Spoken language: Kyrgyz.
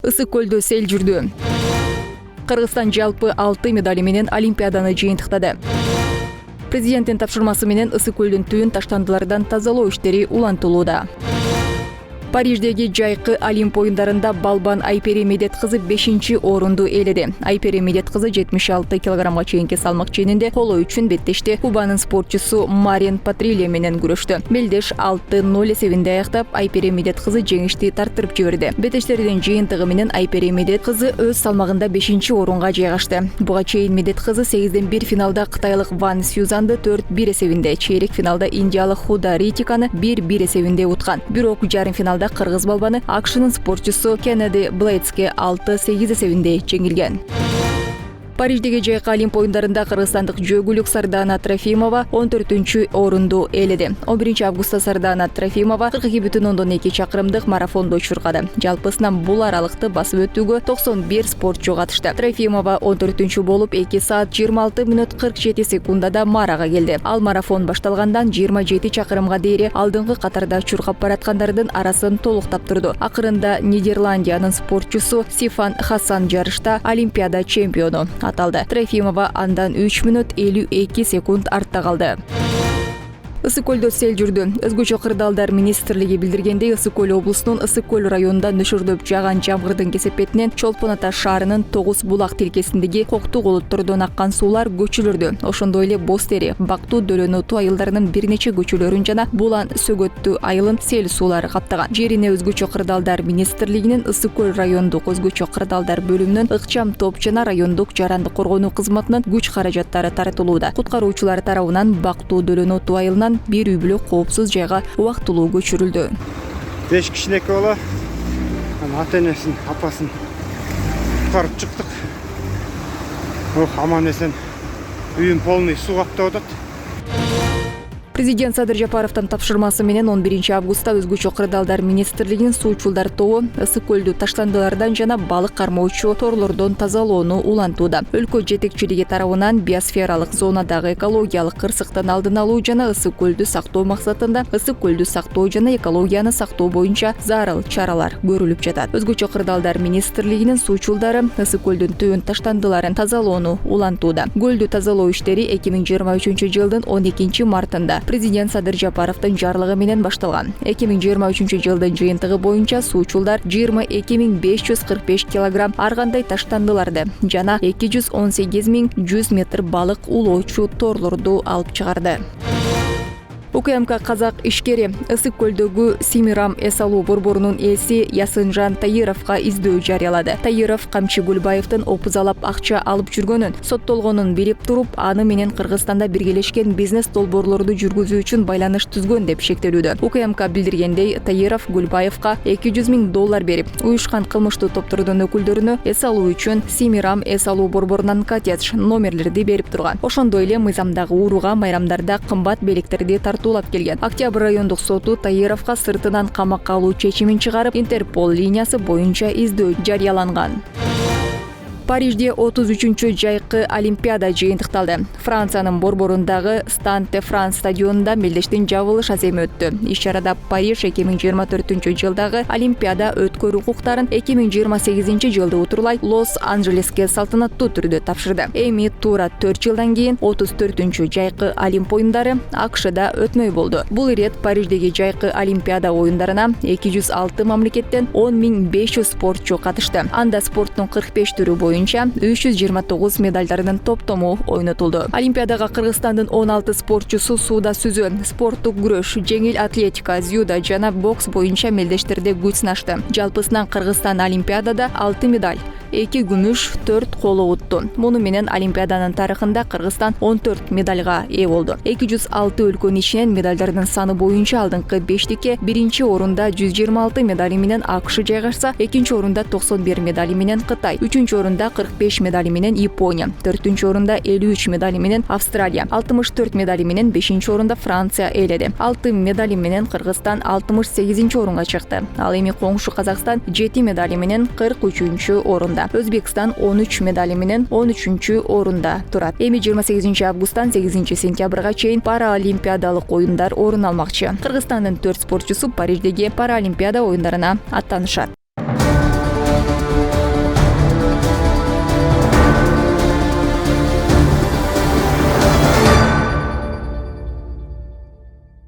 Ысык көлдө сел жүрдү. Кыргызстан жалпы 6 медали менен Олимпиаданы жыйынтыктады. Президенттин тапшырмасы менен ысык көлдүн түбүн таштандылардан тазалоо иштери улантылууда. Париждеги жайкы Олимп оюндарында балбан Айпери Медет кызы 5-орунду ээледи. Айпери Медет кызы 76 килограммга чейинки салмак ченинде коло үчүн беттешти Кубанын спортчусу Марин Патрилья менен күрөштү. Белдеш 6-0 эсебинде аяктап, Айпери Медет кызы жеңишти тартырып жиберди. Беттештердин жыйынтыгы менен Айпери Медет кызы өз салмагында 5-орунга жайгашты. Буга чейин Медет кызы 8-1 финалда кытайлык Ван Сюзанды 4-1 эсебинде, чейрек финалда индиялык Худа Ритиканы 1-1 эсебинде уткан. Бирок жарым финалда кыргыз балбаны АКШнын спортчусу Кеннеди Блейдске 6-8 эсебинде жеңилген. Париждеги жайкы Олимп оюндарында кыргызстандык жөгүлүк Сардана Трофимова 14-орунду ээледи. 11-августта Сардана Трофимова 42,2 чакырымдык марафондо чуркады. Жалпысынан бул аралыкты басып өтүүгө 91 спортчу катышты. Трофимова 14-чү болуп 2 саат 26 мүнөт 47 секундада марага келди. Ал марафон башталгандан 27 чакырымга дейин алдыңкы катарда чуркап бараткандардын арасын толуктап турду. Акырында Нидерландиянын спортчусу Сифан Хасан жарышта Олимпиада чемпиону аталды. Трофимова андан 3 мүнөт 52 секунд артта калды. Ысык көлдө сел жүрдү. Өзгөчө кырдаалдар министрлиги билдиргендей, Ысык көл облусунун Ысык көл районунда нөшөрдөп жааган жамгырдын кесепетинен Чолпон Ата шаарынын 9 булак тилкесиндеги коктуу колоттордон аккан суулар көчүлөрдү. Ошондой эле Боз Тери, Бактуу, Дөлөнү Туу айылдарынын бир нече көчөлөрүн жана Булан, Сөгөттү айылын сел суулары каптаган. Жерине өзгөчө кырдаалдар министрлигинин Ысык көл райондук өзгөчө кырдаалдар бөлүмүнүн ыкчам топ жана райондук жарандык коргонуу кызматынын күч каражаттары таратылууда. Куткаруучулар тарабынан Бактуу, Дөлөнү Туу айылынан бир үй бүлө коопсуз жайга убактылуу көчүрүлдү. 5 кишинеки бала, ата-энесин, апасын куткарып чыктык. Аман эсен үйүн полный суу каптап атат. Президент Садыр Жапаровдун тапшырмасы менен 11-августта өзгөчө кырдаалдар министрлигинин суучулдар тобу ысык көлдү таштандылардан жана балык кармоочу торлордон тазалоону улантууда. Өлкө жетекчилиги тарабынан биосфералык зонадагы экологиялык кырсыктын алдын алуу жана ысык көлдү сактоо максатында ысык көлдү сактоо жана экологияны сактоо боюнча зарыл чаралар көрүлүп жатат. Өзгөчө кырдаалдар министрлигинин суучулдары ысык көлдүн түбүн таштандыларын тазалоону улантууда. Көлдү тазалоо иштери 2023-жылдын 12-мартында Президент Садыр Жапаровдун жарлыгы менен башталган. 2023-жылдын жыйынтыгы боюнча суучулдар 22.545 килограмм ар кандай таштандыларды жана 218.100 метр балык улоочу торлорду алып чыгарды. УКМК казак ишкери ысык көлдөгү Семирам эс алуу борборунун ээси Ясынжан Таировго издөө жарыялады. Таиров Камчы Гүлбаевдин опузалап акча алып жүргөнүн, соттолгонун билип туруп, аны менен Кыргызстанда биргелешкен бизнес долбоорлорду жүргүзүү үчүн байланыш түзгөн деп шектелүүдө. УКМК билдиргендей, Таиров Гүлбаевга $200,000 берип, уюшкан кылмыштуу топтордун өкүлдөрүнө эс алуу үчүн Семирам эс алуу борборунан коттедж номерлерди берип турган. Ошондой эле мыйзамдагы урууга майрамдарда кымбат белектерди тартуулап келген. Октябрь райондук соту Таировго сыртынан камакка алуу чечимин чыгарып, Интерпол линиясы боюнча издөө жарыяланган. Парижде 33-чү жайкы Олимпиада жыйынтыкталды. Франциянын борборундагы Стад де Франс стадионунда мелдештин жабылыш аземи өттү. Иш-чарада Париж 2024-жылдагы Олимпиада өткөрүү укуктарын 2028-жылды утурлай Лос-Анджелеске салтанаттуу түрдө тапшырды. Эми туура 4 жылдан кийин 34-чү жайкы Олимп оюндары АКШда өтмөй болду. Бул ирет Париждеги жайкы Олимпиада оюндарына 206 мамлекеттен 10.500 спортчу катышты. Анда спорттун 45 түрү боюнча 329 медальдардын топтому ойнотулду. Олимпиадага Кыргызстандын 16 спортчусу сууда сүзүү, спорттук күрөш, жеңил атлетика, дзюдо жана бокс боюнча мелдештерде күч сынашты. Жалпысынан Кыргызстан Олимпиадада 6 медаль, 2 күмүш, 4 коло утту. Муну менен Олимпиаданын тарыхында Кыргызстан 14 медальга ээ болду. 206 өлкөнүн ичинен медальдардын саны боюнча алдыңкы 5-тикке биринчи орунда 126 медали менен АКШ жайгашса, экинчи орунда 91 медали менен Кытай, үчүнчү орунда 45 медали менен Япония, 4-чү орунда 53 медали менен Австралия, 64 медали менен 5-чи орунда Франция ээледи. 6 медали менен Кыргызстан 68-чи орунга чыкты. Ал эми коңшу Казакстан 7 медали менен 43-чү орунда. Өзбекстан 13 медали менен 13-чү орунда турат. Эми 28-августтан 8-сентябрга чейин параолимпиадалык оюндар орун алмакчы. Кыргызстандын 4 спортчусу Париждеги параолимпиада оюндарына аттанышат.